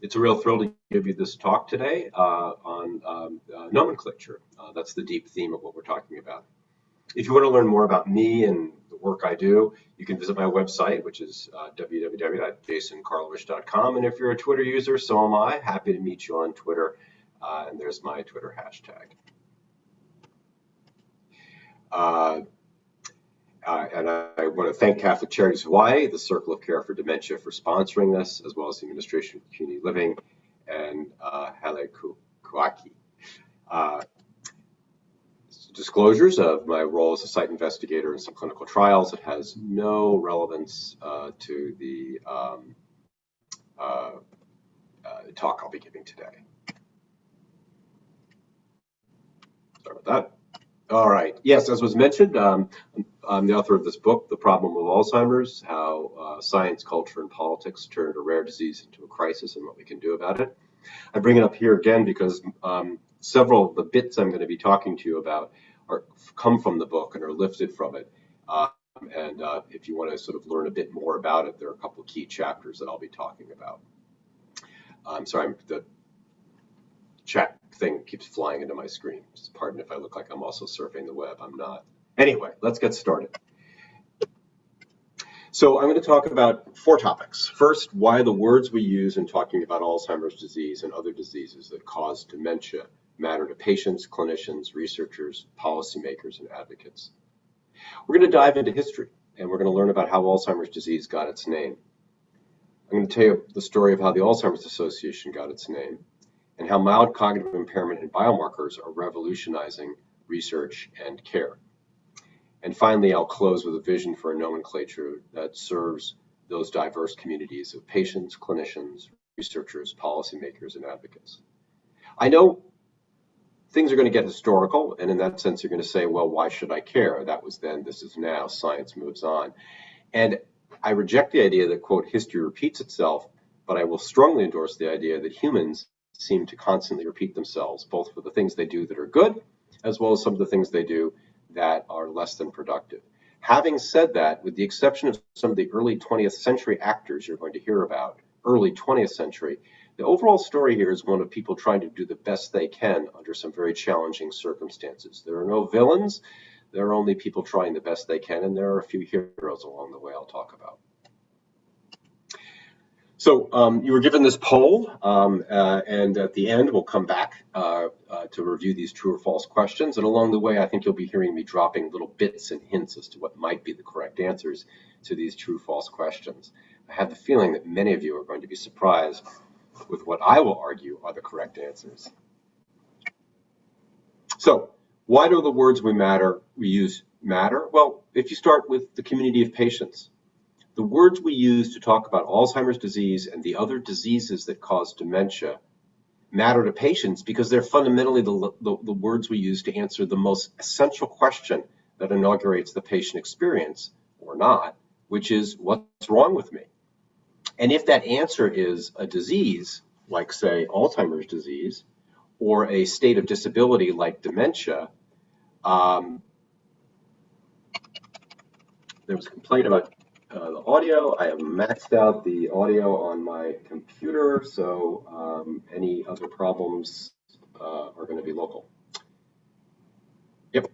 It's a real thrill to give you this talk today on nomenclature. That's the deep theme of what we're talking about. If you want to learn more about me and the work I do, you can visit my website, which is www.jasonkarlawish.com. And if you're a Twitter user, so am I. Happy to meet you on Twitter. And there's my Twitter hashtag. And I want to thank Catholic Charities Hawaii, the Circle of Care for Dementia, for sponsoring this, as well as the Administration for Community Living and Hele Kuaki. Disclosures of my role as a site investigator in some clinical trials. It has no relevance to the talk I'll be giving today. Sorry about that. All right. Yes, as was mentioned, I'm the author of this book, The Problem of Alzheimer's, How Science, Culture, and Politics Turned a Rare Disease into a Crisis and What We Can Do About It. I bring it up here again because several of the bits I'm going to be talking to you about come from the book and are lifted from it. And if you want to sort of learn a bit more about it, there are a couple of key chapters that I'll be talking about. I'm sorry, the chat thing keeps flying into my screen. Just pardon if I look like I'm also surfing the web. I'm not. Anyway, let's get started. So I'm going to talk about 4 topics. First, why the words we use in talking about Alzheimer's disease and other diseases that cause dementia matter to patients, clinicians, researchers, policymakers, and advocates. We're going to dive into history, and we're going to learn about how Alzheimer's disease got its name. I'm going to tell you the story of how the Alzheimer's Association got its name, and how mild cognitive impairment and biomarkers are revolutionizing research and care. And finally, I'll close with a vision for a nomenclature that serves those diverse communities of patients, clinicians, researchers, policymakers, and advocates. I know things are going to get historical, and in that sense, you're going to say, well, why should I care? That was then, this is now, science moves on. And I reject the idea that, quote, history repeats itself, but I will strongly endorse the idea that humans seem to constantly repeat themselves, both for the things they do that are good, as well as some of the things they do that are less than productive. Having said that, with the exception of some of the early 20th century actors you're going to hear about, early 20th century, the overall story here is one of people trying to do the best they can under some very challenging circumstances. There are no villains, there are only people trying the best they can, and there are a few heroes along the way I'll talk about. So you were given this poll, and at the end we'll come back to review these true or false questions. And along the way, I think you'll be hearing me dropping little bits and hints as to what might be the correct answers to these true-false questions. I have the feeling that many of you are going to be surprised with what I will argue are the correct answers. So why do the words we use matter? Well, if you start with the community of patients, the words we use to talk about Alzheimer's disease and the other diseases that cause dementia matter to patients because they're fundamentally the words we use to answer the most essential question that inaugurates the patient experience, or not, which is, what's wrong with me? And if that answer is a disease, like, say, Alzheimer's disease, or a state of disability like dementia, there was a complaint about the audio. I have maxed out the audio on my computer, so any other problems are going to be local. Yep.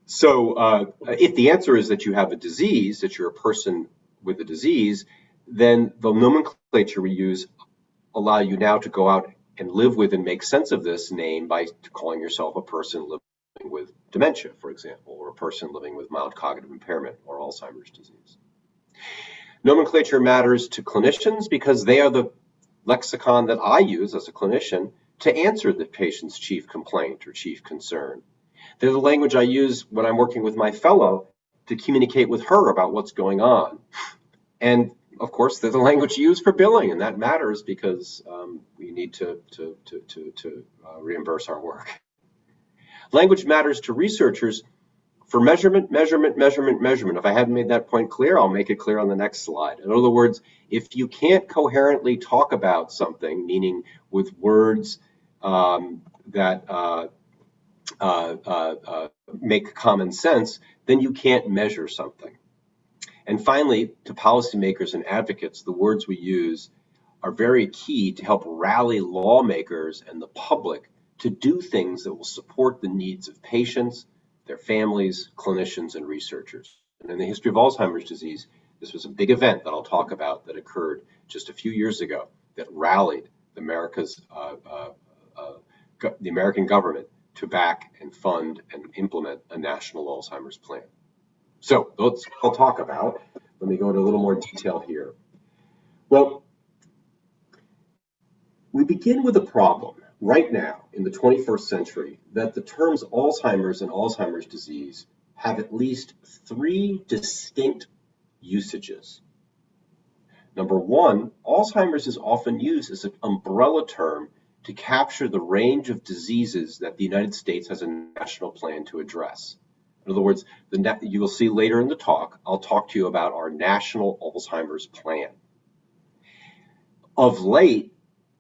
So if the answer is that you have a disease, that you're a person with a disease, then the nomenclature we use allow you now to go out and live with and make sense of this name by calling yourself a person living with dementia, for example, or a person living with mild cognitive impairment or Alzheimer's disease. Nomenclature matters to clinicians because they are the lexicon that I use as a clinician to answer the patient's chief complaint or chief concern. They're the language I use when I'm working with my fellow to communicate with her about what's going on. And of course, they're the language used for billing, and that matters because we need to reimburse our work. Language matters to researchers for measurement. If I haven't made that point clear, I'll make it clear on the next slide. In other words, if you can't coherently talk about something, meaning with words that make common sense, then you can't measure something. And finally, to policymakers and advocates, the words we use are very key to help rally lawmakers and the public to do things that will support the needs of patients, their families, clinicians, and researchers. And in the history of Alzheimer's disease, this was a big event that I'll talk about that occurred just a few years ago that rallied the American government to back and fund and implement a national Alzheimer's plan. So I'll talk about. Let me go into a little more detail here. Well, we begin with a problem right now in the 21st century that the terms Alzheimer's and Alzheimer's disease have at least three distinct usages. Number one, Alzheimer's is often used as an umbrella term to capture the range of diseases that the United States has a national plan to address. In other words, you will see later in the talk, I'll talk to you about our national Alzheimer's plan. Of late,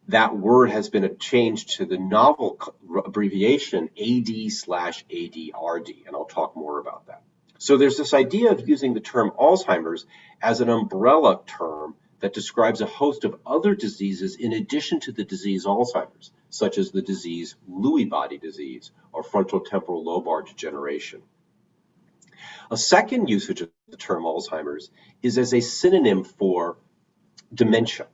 that word has been changed to the novel abbreviation AD/ADRD, and I'll talk more about that. So there's this idea of using the term Alzheimer's as an umbrella term that describes a host of other diseases in addition to the disease Alzheimer's, such as the disease Lewy body disease or frontotemporal lobar degeneration. A second usage of the term Alzheimer's is as a synonym for dementia.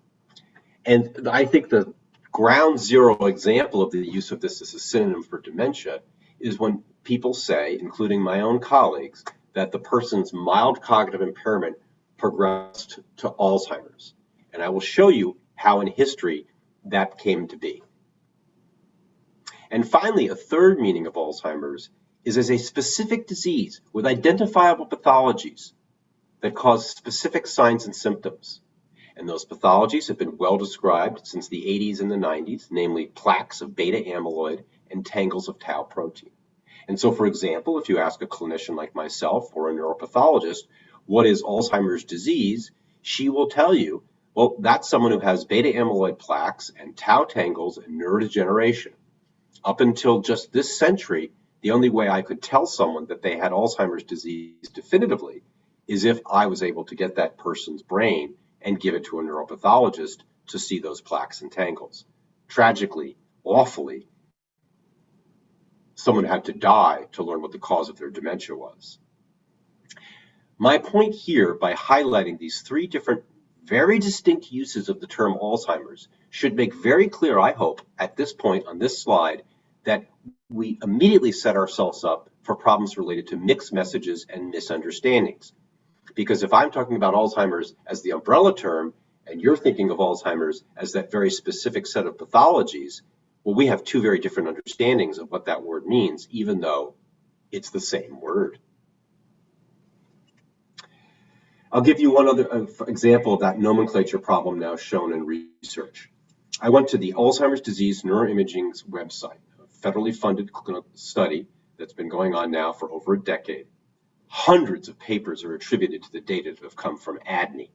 And I think the ground zero example of the use of this as a synonym for dementia is when people say, including my own colleagues, that the person's mild cognitive impairment progressed to Alzheimer's. And I will show you how in history that came to be. And finally, a third meaning of Alzheimer's is as a specific disease with identifiable pathologies that cause specific signs and symptoms. And those pathologies have been well described since the 80s and the 90s, namely plaques of beta amyloid and tangles of tau protein. And so, for example, if you ask a clinician like myself or a neuropathologist, what is Alzheimer's disease, she will tell you, well, that's someone who has beta amyloid plaques and tau tangles and neurodegeneration. Up until just this century, the only way I could tell someone that they had Alzheimer's disease definitively is if I was able to get that person's brain and give it to a neuropathologist to see those plaques and tangles. Tragically, awfully, someone had to die to learn what the cause of their dementia was. My point here, by highlighting these three different, very distinct uses of the term Alzheimer's, should make very clear, I hope, at this point on this slide, that we immediately set ourselves up for problems related to mixed messages and misunderstandings. Because if I'm talking about Alzheimer's as the umbrella term, and you're thinking of Alzheimer's as that very specific set of pathologies, well, we have two very different understandings of what that word means, even though it's the same word. I'll give you one other example of that nomenclature problem now shown in research. I went to the Alzheimer's Disease Neuroimaging's website, a federally funded clinical study that's been going on now for over a decade. Hundreds of papers are attributed to the data that have come from ADNI.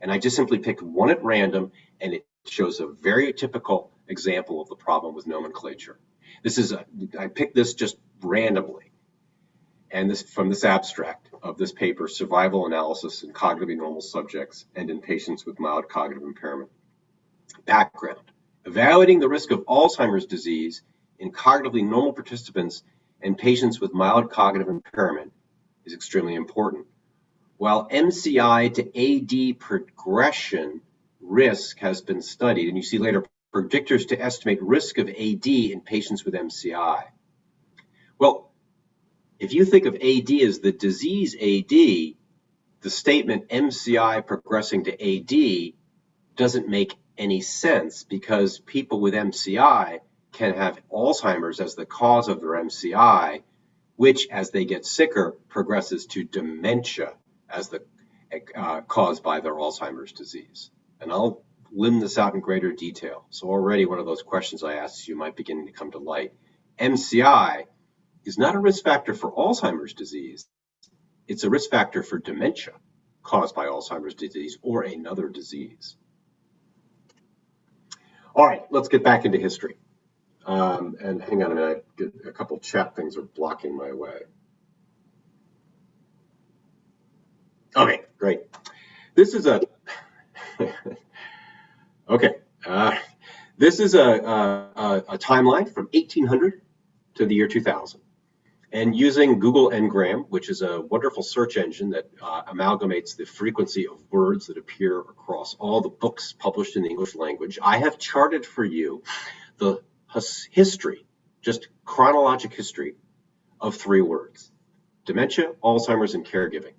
And I just simply picked one at random, and it shows a very typical example of the problem with nomenclature. I picked this just randomly. And this from this abstract of this paper, Survival Analysis in Cognitively Normal Subjects and in Patients with Mild Cognitive Impairment. Background: evaluating the risk of Alzheimer's disease in cognitively normal participants and patients with mild cognitive impairment is extremely important. While MCI to AD progression risk has been studied, and you see later predictors to estimate risk of AD in patients with MCI. Well, if you think of AD as the disease AD, the statement MCI progressing to AD doesn't make any sense because people with MCI can have Alzheimer's as the cause of their MCI, which as they get sicker progresses to dementia as the caused by their Alzheimer's disease. And I'll limn this out in greater detail. So already one of those questions I asked you might begin to come to light. MCI is not a risk factor for Alzheimer's disease. It's a risk factor for dementia caused by Alzheimer's disease or another disease. All right, let's get back into history. And hang on a minute, a couple chat things are blocking my way. Okay, great. This is a, Okay, this is a timeline from 1800 to the year 2000. And using Google Ngram, which is a wonderful search engine that amalgamates the frequency of words that appear across all the books published in the English language, I have charted for you the history, just chronologic history of three words: dementia, Alzheimer's, and caregiving.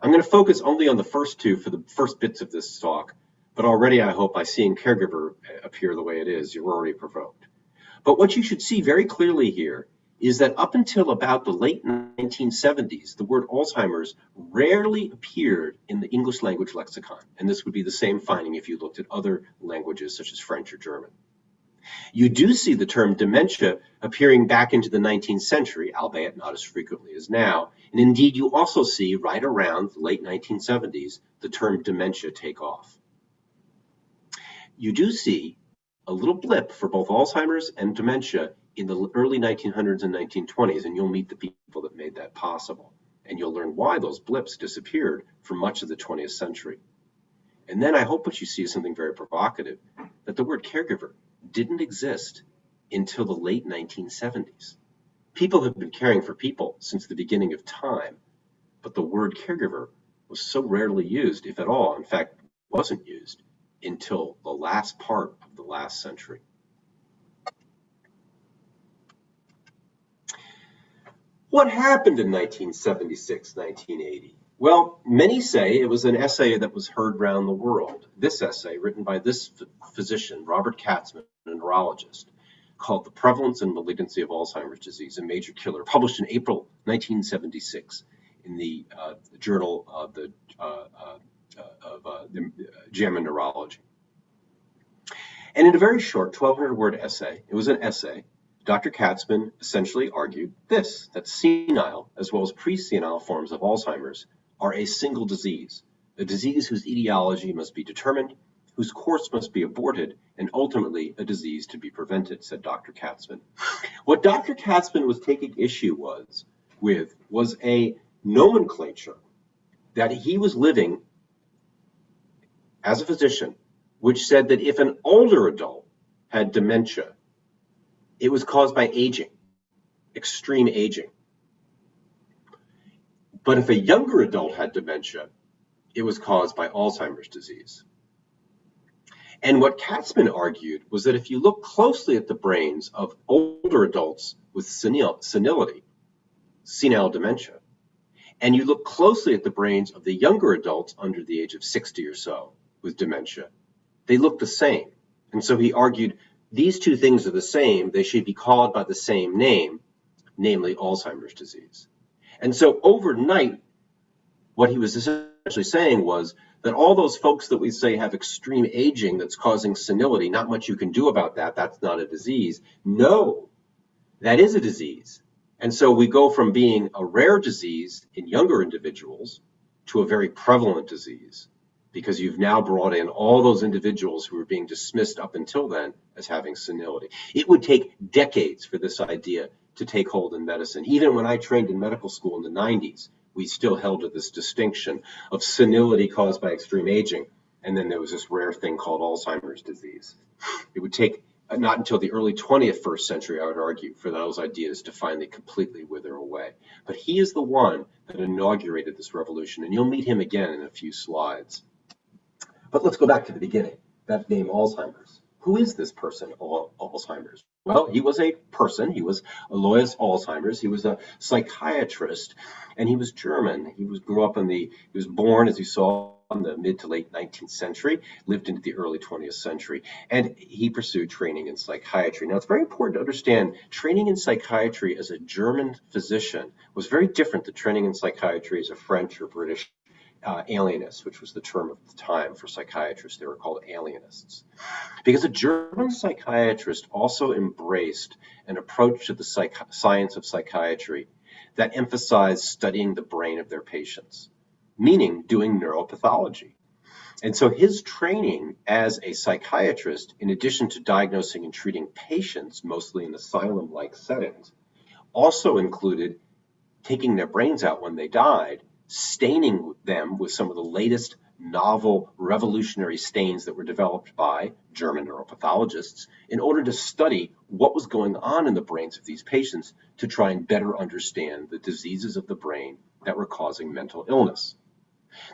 I'm going to focus only on the first two for the first bits of this talk, but already I hope by seeing caregiver appear the way it is, you're already provoked. But what you should see very clearly here is that up until about the late 1970s, the word Alzheimer's rarely appeared in the English language lexicon. And this would be the same finding if you looked at other languages such as French or German. You do see the term dementia appearing back into the 19th century, albeit not as frequently as now. And indeed, you also see right around the late 1970s, the term dementia take off. You do see a little blip for both Alzheimer's and dementia in the early 1900s and 1920s, and you'll meet the people that made that possible. And you'll learn why those blips disappeared for much of the 20th century. And then I hope what you see is something very provocative, that the word caregiver didn't exist until the late 1970s. People have been caring for people since the beginning of time, but the word caregiver was so rarely used, if at all, in fact, wasn't used until the last part of the last century. What happened in 1976, 1980? Well, many say it was an essay that was heard around the world. This essay, written by this physician, Robert Katzman, a neurologist, called The Prevalence and Malignancy of Alzheimer's Disease, a Major Killer, published in April 1976 in the Journal of the JAMA Neurology. And in a very short 1,200-word essay, it was an essay, Dr. Katzman essentially argued this, that senile as well as pre-senile forms of Alzheimer's are a single disease, a disease whose etiology must be determined, whose course must be aborted, and ultimately a disease to be prevented, said Dr. Katzman. What Dr. Katzman was taking issue with was a nomenclature that he was living as a physician, which said that if an older adult had dementia, it was caused by aging, extreme aging. But if a younger adult had dementia, it was caused by Alzheimer's disease. And what Katzman argued was that if you look closely at the brains of older adults with senile dementia, and you look closely at the brains of the younger adults under the age of 60 or so with dementia, they look the same. And so he argued these two things are the same. They should be called by the same name, namely Alzheimer's disease. And so overnight, what he was essentially saying was that all those folks that we say have extreme aging that's causing senility, not much you can do about that, that's not a disease. No, that is a disease. And so we go from being a rare disease in younger individuals to a very prevalent disease, because you've now brought in all those individuals who were being dismissed up until then as having senility. It would take decades for this idea to take hold in medicine. Even when I trained in medical school in the 90s, we still held to this distinction of senility caused by extreme aging, and then there was this rare thing called Alzheimer's disease. It would take not until the early 21st century, I would argue, for those ideas to finally completely wither away. But he is the one that inaugurated this revolution, and you'll meet him again in a few slides. But let's go back to the beginning, that name Alzheimer's. Who is this person, Alzheimer's? Well, he was a person. He was Alois Alzheimer's. He was a psychiatrist, and he was German. He was born, as you saw, in the mid to late 19th century, lived into the early 20th century, and he pursued training in psychiatry. Now, it's very important to understand training in psychiatry as a German physician was very different than training in psychiatry as a French or British alienist, which was the term of the time for psychiatrists. They were called alienists. Because a German psychiatrist also embraced an approach to the science of psychiatry that emphasized studying the brain of their patients, meaning doing neuropathology. And so his training as a psychiatrist, in addition to diagnosing and treating patients, mostly in asylum-like settings, also included taking their brains out when they died, staining them with some of the latest novel revolutionary stains that were developed by German neuropathologists in order to study what was going on in the brains of these patients to try and better understand the diseases of the brain that were causing mental illness.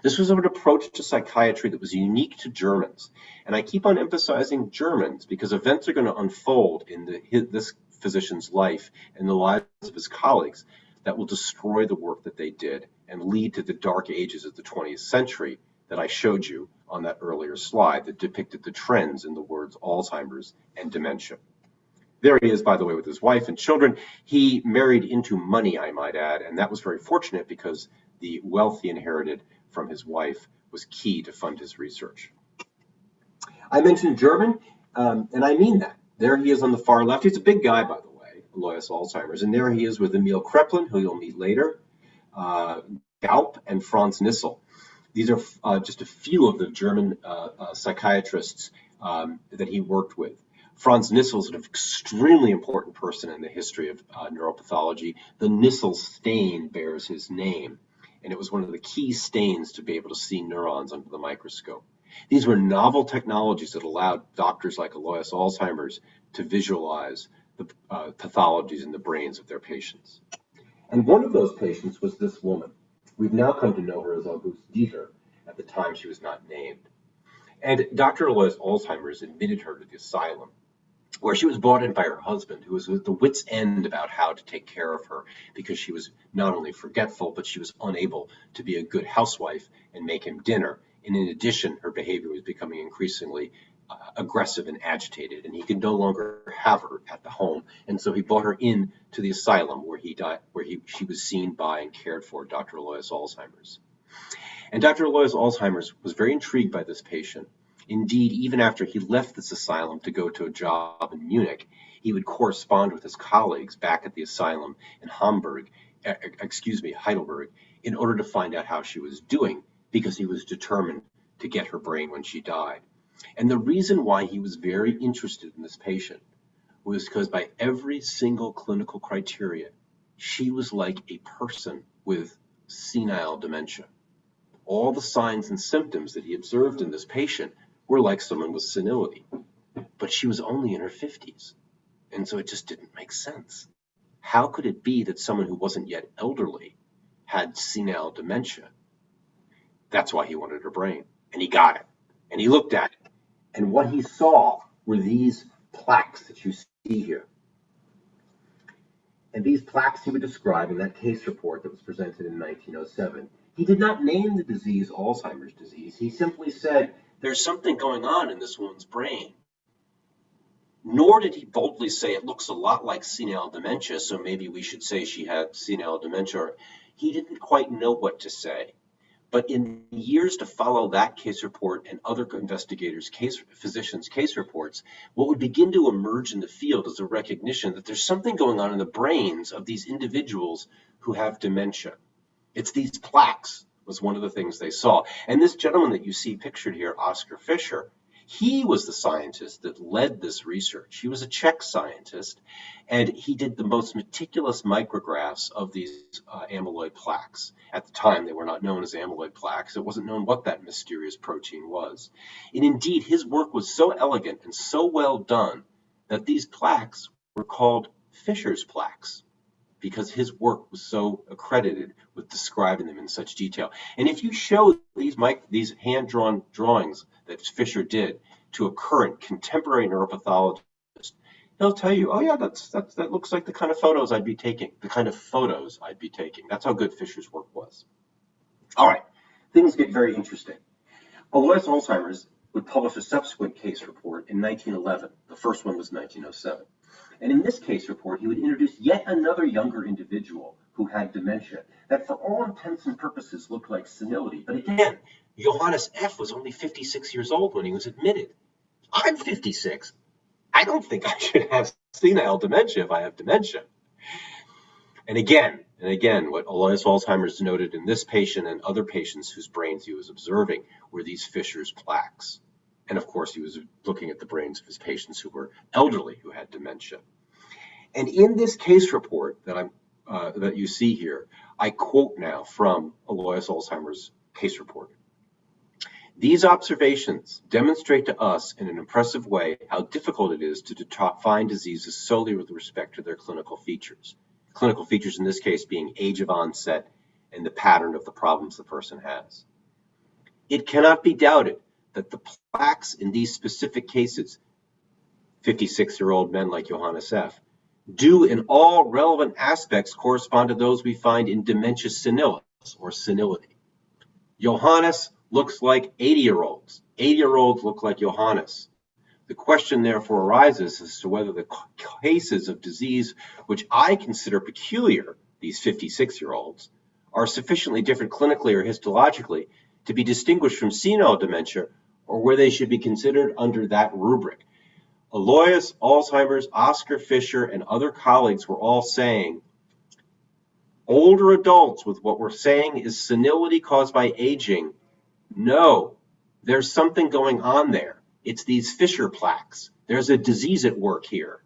This was an approach to psychiatry that was unique to Germans. And I keep on emphasizing Germans because events are going to unfold in this physician's life and the lives of his colleagues that will destroy the work that they did and lead to the dark ages of the 20th century that I showed you on that earlier slide that depicted the trends in the words Alzheimer's and dementia. There he is, by the way, with his wife and children. He married into money, I might add, and that was very fortunate because the wealth he inherited from his wife was key to fund his research. I mentioned German, and I mean that. There he is on the far left. He's a big guy, by the way, Alois Alzheimer's, and there he is with Emil Kraepelin, who you'll meet later, Gaup, and Franz Nissl. These are just a few of the German psychiatrists that he worked with. Franz Nissl is an extremely important person in the history of neuropathology. The Nissl stain bears his name, and it was one of the key stains to be able to see neurons under the microscope. These were novel technologies that allowed doctors like Alois Alzheimer's to visualize the pathologies in the brains of their patients. And one of those patients was this woman. We've now come to know her as Auguste Dieter. At the time, she was not named. And Dr. Alois Alzheimer's admitted her to the asylum, where she was brought in by her husband, who was at the wit's end about how to take care of her because she was not only forgetful, but she was unable to be a good housewife and make him dinner. And in addition, her behavior was becoming increasingly aggressive and agitated, and he could no longer have her at the home. And so he brought her in to the asylum where she was seen by and cared for Dr. Alois Alzheimer's. And Dr. Alois Alzheimer's was very intrigued by this patient. Indeed, even after he left this asylum to go to a job in Munich, he would correspond with his colleagues back at the asylum in Heidelberg, in order to find out how she was doing, because he was determined to get her brain when she died. And the reason why he was very interested in this patient was because by every single clinical criteria, she was like a person with senile dementia. All the signs and symptoms that he observed in this patient were like someone with senility, but she was only in her 50s. And so it just didn't make sense. How could it be that someone who wasn't yet elderly had senile dementia? That's why he wanted her brain. And he got it. And he looked at it. And what he saw were these plaques that you see here. And these plaques he would describe in that case report that was presented in 1907. He did not name the disease Alzheimer's disease. He simply said, there's something going on in this woman's brain. Nor did he boldly say it looks a lot like senile dementia, so maybe we should say she had senile dementia. He didn't quite know what to say. But in years to follow that case report and other investigators' physicians' case reports, what would begin to emerge in the field is a recognition that there's something going on in the brains of these individuals who have dementia. It's these plaques was one of the things they saw. And this gentleman that you see pictured here, Oskar Fischer, he was the scientist that led this research. He was a Czech scientist, and he did the most meticulous micrographs of these amyloid plaques. At the time, they were not known as amyloid plaques. It wasn't known what that mysterious protein was. And indeed, his work was so elegant and so well done that these plaques were called Fischer's plaques, because his work was so accredited with describing them in such detail. And if you show these hand-drawn drawings that Fischer did to a current contemporary neuropathologist, he'll tell you, oh yeah, that looks like the kind of photos I'd be taking, That's how good Fischer's work was. All right, things get very interesting. Alois Alzheimer's would publish a subsequent case report in 1911. The first one was 1907. And in this case report, he would introduce yet another younger individual who had dementia that for all intents and purposes looked like senility. But again, Johannes F. was only 56 years old when he was admitted. I'm 56. I don't think I should have senile dementia if I have dementia. And again, what Alois Alzheimer's noted in this patient and other patients whose brains he was observing were these Fischer's plaques. And of course, he was looking at the brains of his patients who were elderly, who had dementia. And in this case report that you see here, I quote now from Alois Alzheimer's case report. These observations demonstrate to us in an impressive way how difficult it is to define diseases solely with respect to their clinical features. Clinical features in this case being age of onset and the pattern of the problems the person has. It cannot be doubted that the plaques in these specific cases, 56-year-old men like Johannes F., do in all relevant aspects correspond to those we find in dementia senilis or senility. Johannes looks like 80-year-olds. 80-year-olds look like Johannes. The question therefore arises as to whether the cases of disease which I consider peculiar, these 56-year-olds, are sufficiently different clinically or histologically to be distinguished from senile dementia, or where they should be considered under that rubric. Alois Alzheimer's, Oscar Fisher, and other colleagues were all saying, older adults with what we're saying is senility caused by aging. No, there's something going on there. It's these Fisher plaques. There's a disease at work here.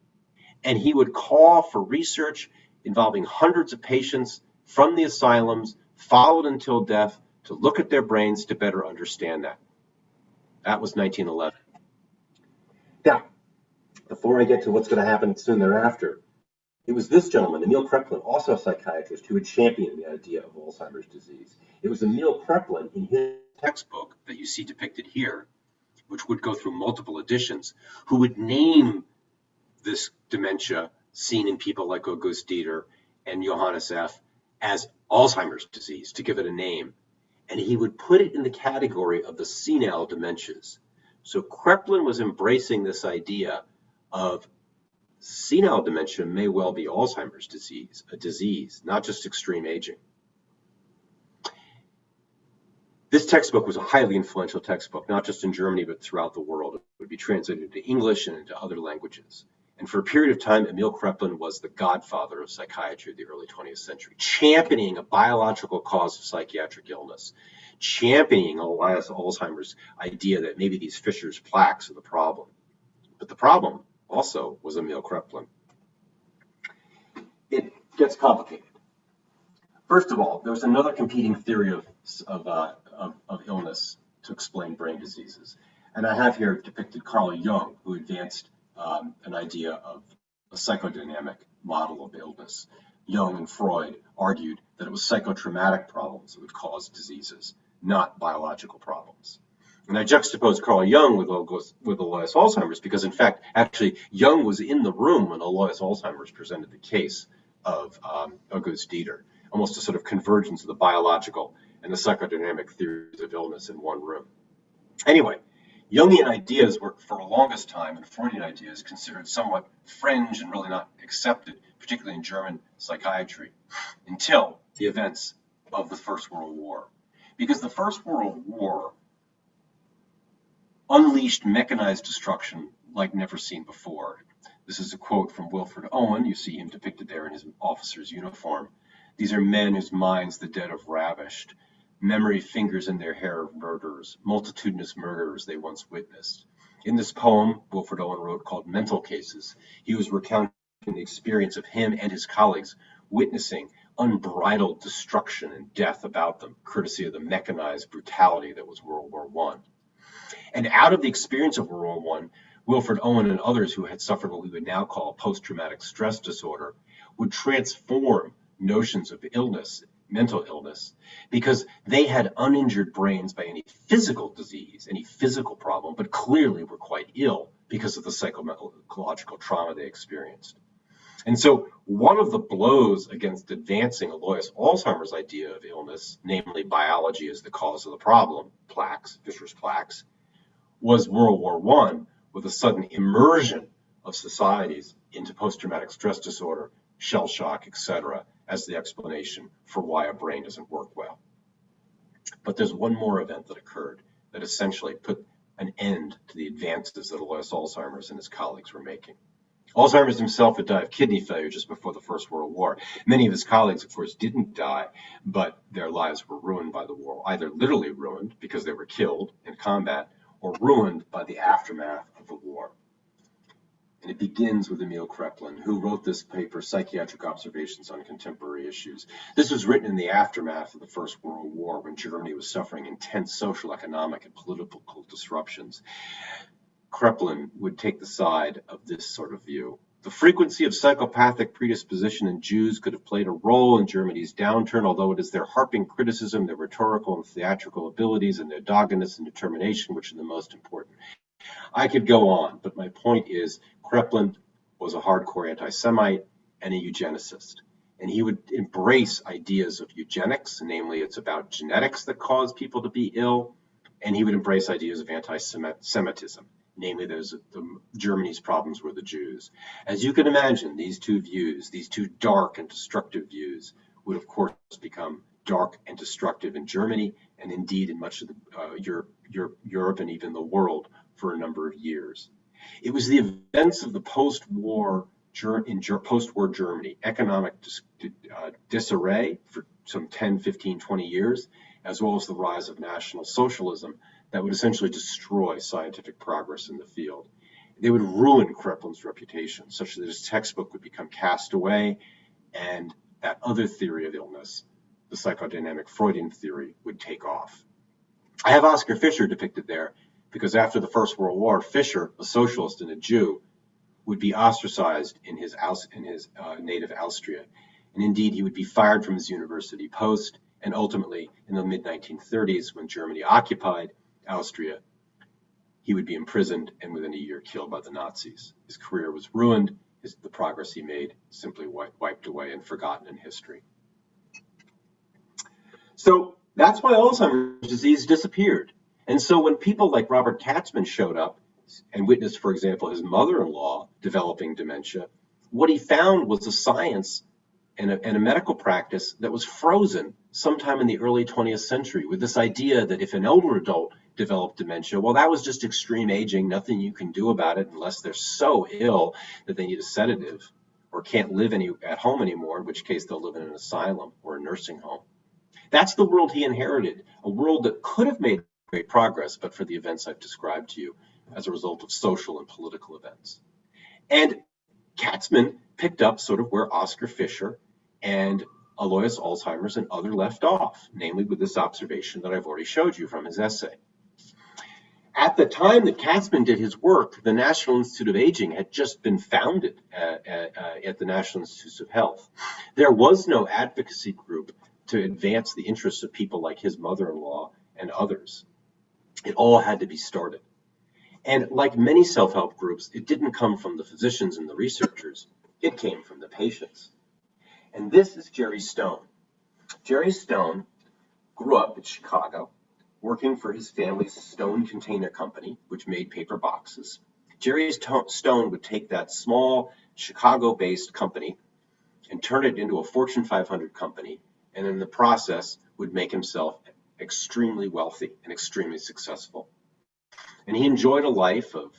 And he would call for research involving hundreds of patients from the asylums, followed until death, to look at their brains to better understand that. That was 1911. Now, before I get to what's going to happen soon thereafter, it was this gentleman, Emil Kraepelin, also a psychiatrist, who had championed the idea of Alzheimer's disease. It was Emil Kraepelin in his textbook that you see depicted here, which would go through multiple editions, who would name this dementia seen in people like August Dieter and Johannes F. as Alzheimer's disease, to give it a name. And he would put it in the category of the senile dementias. So Kraepelin was embracing this idea of senile dementia may well be Alzheimer's disease, a disease, not just extreme aging. This textbook was a highly influential textbook, not just in Germany, but throughout the world. It would be translated into English and into other languages. And for a period of time, Emil Kraepelin was the godfather of psychiatry of the early 20th century, championing a biological cause of psychiatric illness, championing Alois Alzheimer's idea that maybe these Fisher's plaques are the problem. But the problem also was Emil Kraepelin. It gets complicated. First of all, there's another competing theory of illness to explain brain diseases. And I have here depicted Carl Jung, who advanced an idea of a psychodynamic model of illness. Jung and Freud argued that it was psychotraumatic problems that would cause diseases, not biological problems. And I juxtapose Carl Jung with Alois Alzheimer's because, in fact, actually, Jung was in the room when Alois Alzheimer's presented the case of August Dieter, almost a sort of convergence of the biological and the psychodynamic theories of illness in one room. Anyway, Jungian ideas were, for the longest time, and Freudian ideas, considered somewhat fringe and really not accepted, particularly in German psychiatry, until the events of the First World War. Because the First World War unleashed mechanized destruction like never seen before. This is a quote from Wilfred Owen. You see him depicted there in his officer's uniform. These are men whose minds the dead have ravished. Memory fingers in their hair of murderers, multitudinous murders they once witnessed. In this poem, Wilfred Owen wrote, called Mental Cases, he was recounting the experience of him and his colleagues witnessing unbridled destruction and death about them, courtesy of the mechanized brutality that was World War I. And out of the experience of World War I, Wilfred Owen and others who had suffered what we would now call post-traumatic stress disorder would transform notions of illness, mental illness, because they had uninjured brains by any physical disease, any physical problem, but clearly were quite ill because of the psychological trauma they experienced. And so one of the blows against advancing Alois Alzheimer's idea of illness, namely biology as the cause of the problem, plaques, Fisher's plaques, was World War I, with a sudden immersion of societies into post-traumatic stress disorder, shell shock, etc., as the explanation for why a brain doesn't work well. But there's one more event that occurred that essentially put an end to the advances that Alois Alzheimer's and his colleagues were making. Alzheimer's himself had died of kidney failure just before the First World War. Many of his colleagues, of course, didn't die, but their lives were ruined by the war, either literally ruined because they were killed in combat, or ruined by the aftermath of the war. And It begins with Emil Kraepelin, who wrote this paper, Psychiatric Observations on Contemporary Issues. This was written in the aftermath of the First World War, when Germany was suffering intense social, economic, and political disruptions. Kraepelin would take the side of this sort of view. The frequency of psychopathic predisposition in Jews could have played a role in Germany's downturn, although it is their harping criticism, their rhetorical and theatrical abilities, and their doggedness and determination which are the most important. I could go on, but my point is Kraepelin was a hardcore anti-Semite and a eugenicist. And he would embrace ideas of eugenics, namely it's about genetics that cause people to be ill, and he would embrace ideas of anti-Semitism. Namely, Germany's problems were the Jews. As you can imagine, these two views, these two dark and destructive views, would of course become dark and destructive in Germany, and indeed in much of Europe and even the world for a number of years. It was the events of the post-war Germany, economic disarray for some 10, 15, 20 years, as well as the rise of National Socialism, that would essentially destroy scientific progress in the field. They would ruin Kraepelin's reputation, such that his textbook would become cast away, and that other theory of illness, the psychodynamic Freudian theory, would take off. I have Oskar Fischer depicted there because after the First World War, Fischer, a socialist and a Jew, would be ostracized in his native Austria. And indeed, he would be fired from his university post, and ultimately, in the mid-1930s, when Germany occupied Austria, he would be imprisoned and within a year killed by the Nazis. His career was ruined. The progress he made simply wiped away and forgotten in history. So that's why Alzheimer's disease disappeared. And so when people like Robert Katzman showed up and witnessed, for example, his mother-in-law developing dementia, what he found was a science and a medical practice that was frozen sometime in the early 20th century, with this idea that if an older adult developed dementia, well, that was just extreme aging, nothing you can do about it unless they're so ill that they need a sedative or can't live at home anymore, in which case they'll live in an asylum or a nursing home. That's the world he inherited, a world that could have made great progress, but for the events I've described to you as a result of social and political events. And Katzman picked up sort of where Oskar Fischer and Alois Alzheimer's and other left off, namely with this observation that I've already showed you from his essay. At the time that Katzman did his work, the National Institute of Aging had just been founded at the National Institutes of Health. There was no advocacy group to advance the interests of people like his mother-in-law and others. It all had to be started. And like many self-help groups, it didn't come from the physicians and the researchers. It came from the patients. And this is Jerry Stone. Jerry Stone grew up in Chicago, working for his family's Stone Container Company, which made paper boxes. Jerry Stone would take that small Chicago-based company and turn it into a Fortune 500 company, and in the process would make himself extremely wealthy and extremely successful. And he enjoyed a life of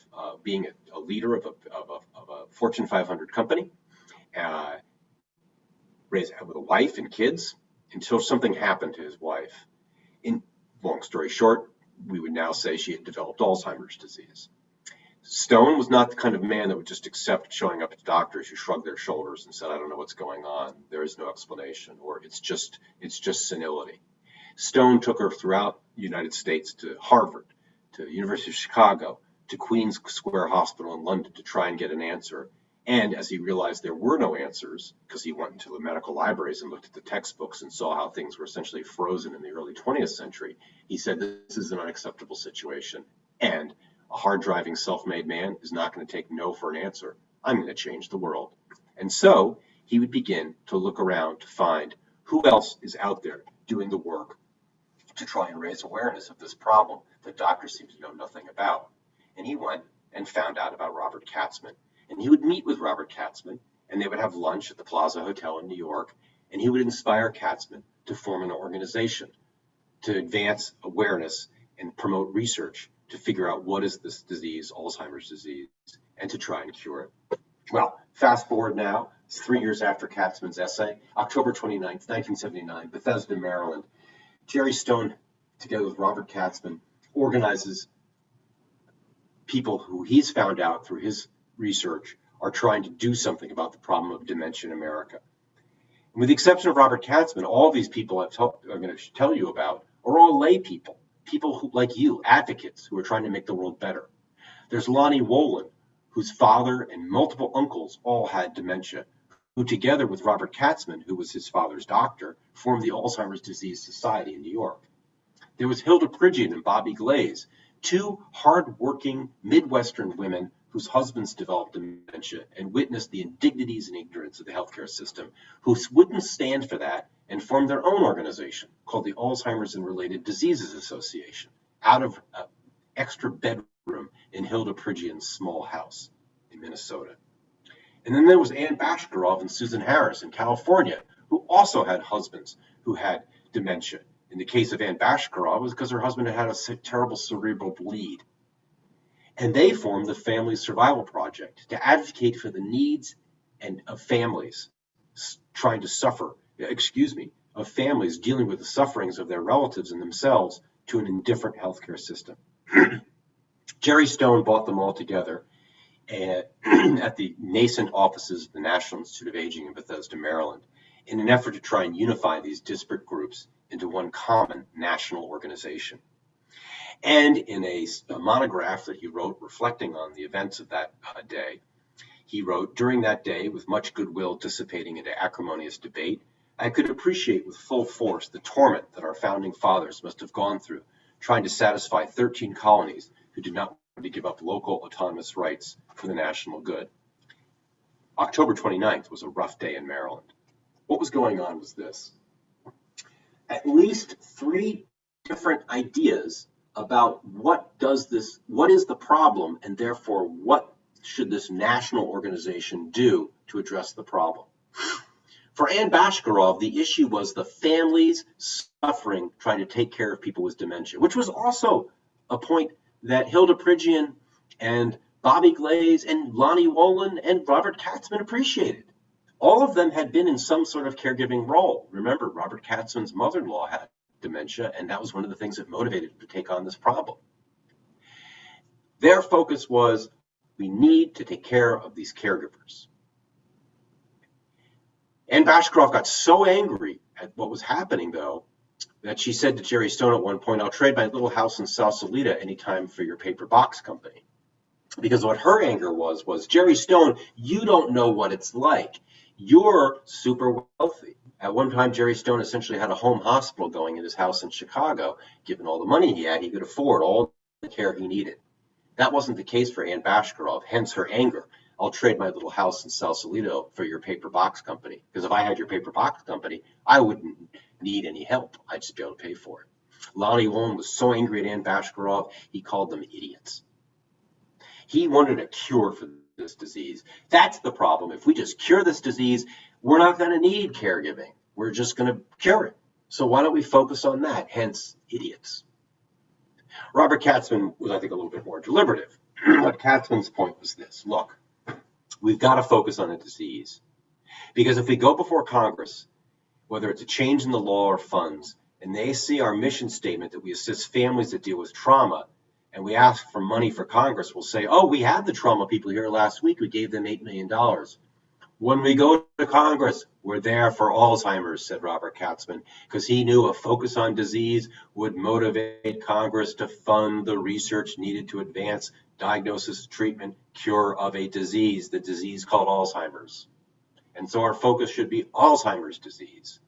being a leader of a Fortune 500 company, raised with a wife and kids, until something happened to his wife. In long story short, we would now say she had developed Alzheimer's disease. Stone was not the kind of man that would just accept showing up to doctors who shrugged their shoulders and said, I don't know what's going on. There is no explanation, or it's just senility. Stone took her throughout the United States to Harvard, to the University of Chicago, to Queen's Square Hospital in London to try and get an answer. And as he realized there were no answers, because he went into the medical libraries and looked at the textbooks and saw how things were essentially frozen in the early 20th century, he said, this is an unacceptable situation. And a hard-driving, self-made man is not going to take no for an answer. I'm going to change the world. And so he would begin to look around to find who else is out there doing the work to try and raise awareness of this problem that doctors seem to know nothing about. And he went and found out about Robert Katzman. And he would meet with Robert Katzman, and they would have lunch at the Plaza Hotel in New York, and he would inspire Katzman to form an organization to advance awareness and promote research to figure out what is this disease, Alzheimer's disease, and to try and cure it. Well, fast forward now, it's 3 years after Katzman's essay, October 29th, 1979, Bethesda, Maryland. Jerry Stone, together with Robert Katzman, organizes people who he's found out through his research are trying to do something about the problem of dementia in America. And with the exception of Robert Katzman, all these people I'm going to tell you about are all lay people, people who, like you, advocates who are trying to make the world better. There's Lonnie Wolin, whose father and multiple uncles all had dementia, who together with Robert Katzman, who was his father's doctor, formed the Alzheimer's Disease Society in New York. There was Hilda Pridgeon and Bobby Glaze, two hard-working Midwestern women whose husbands developed dementia and witnessed the indignities and ignorance of the healthcare system, who wouldn't stand for that and formed their own organization called the Alzheimer's and Related Diseases Association, out of an extra bedroom in Hilda Pridgeon's small house in Minnesota. And then there was Ann Bashkarov and Susan Harris in California, who also had husbands who had dementia. In the case of Ann Bashkarov, it was because her husband had a terrible cerebral bleed. And they formed the Family Survival Project to advocate for the needs of families of families dealing with the sufferings of their relatives and themselves to an indifferent healthcare system. Jerry Stone brought them all together at the nascent offices of the National Institute of Aging in Bethesda, Maryland, in an effort to try and unify these disparate groups into one common national organization. And in a monograph that he wrote reflecting on the events of that day, he wrote, "During that day, with much goodwill dissipating into acrimonious debate, I could appreciate with full force the torment that our founding fathers must have gone through, trying to satisfy 13 colonies who did not want to give up local autonomous rights for the national good." October 29th was a rough day in Maryland. What was going on was this. At least three different ideas about what is the problem, and therefore what should this national organization do to address the problem. For Ann Bashkarov, the issue was the families suffering trying to take care of people with dementia, which was also a point that Hilda Pridgeon and Bobby Glaze and Lonnie Wolin and Robert Katzman appreciated. All of them had been in some sort of caregiving role. Remember, Robert Katzman's mother-in-law had dementia, and that was one of the things that motivated him to take on this problem. Their focus was, we need to take care of these caregivers. Ann Bashkarov got so angry at what was happening, though, that she said to Jerry Stone at one point, "I'll trade my little house in Sausalito anytime for your paper box company." Because what her anger was, Jerry Stone, you don't know what it's like. You're super wealthy. At one time, Jerry Stone essentially had a home hospital going in his house in Chicago. Given all the money he had, he could afford all the care he needed. That wasn't the case for Ann Bashkarov, hence her anger. "I'll trade my little house in Sausalito for your paper box company. Because if I had your paper box company, I wouldn't need any help. I'd just be able to pay for it." Lonnie Wolin was so angry at Ann Bashkarov, he called them idiots. He wanted a cure for this disease. That's the problem. If we just cure this disease, we're not going to need caregiving. We're just going to cure it. So why don't we focus on that? Hence, idiots. Robert Katzman was, I think, a little bit more deliberative. But Katzman's point was this. Look, we've got to focus on the disease. Because if we go before Congress, whether it's a change in the law or funds, and they see our mission statement that we assist families that deal with trauma, and we ask for money for Congress, we'll say, "Oh, we had the trauma people here last week. We gave them $8 million. When we go to Congress, we're there for Alzheimer's," said Robert Katzman, because he knew a focus on disease would motivate Congress to fund the research needed to advance diagnosis, treatment, cure of a disease, the disease called Alzheimer's. And so our focus should be Alzheimer's disease,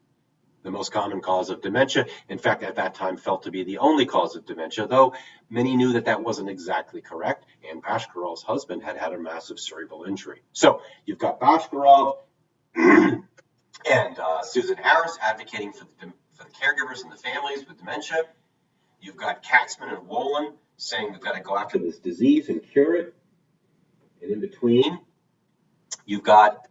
the most common cause of dementia. In fact, at that time felt to be the only cause of dementia, though many knew that that wasn't exactly correct. And Bashkarov's husband had had a massive cerebral injury. So you've got Bashkarov and Susan Harris advocating for the caregivers and the families with dementia. You've got Katzman and Wolin saying we've got to go after this disease and cure it. And in between, you've got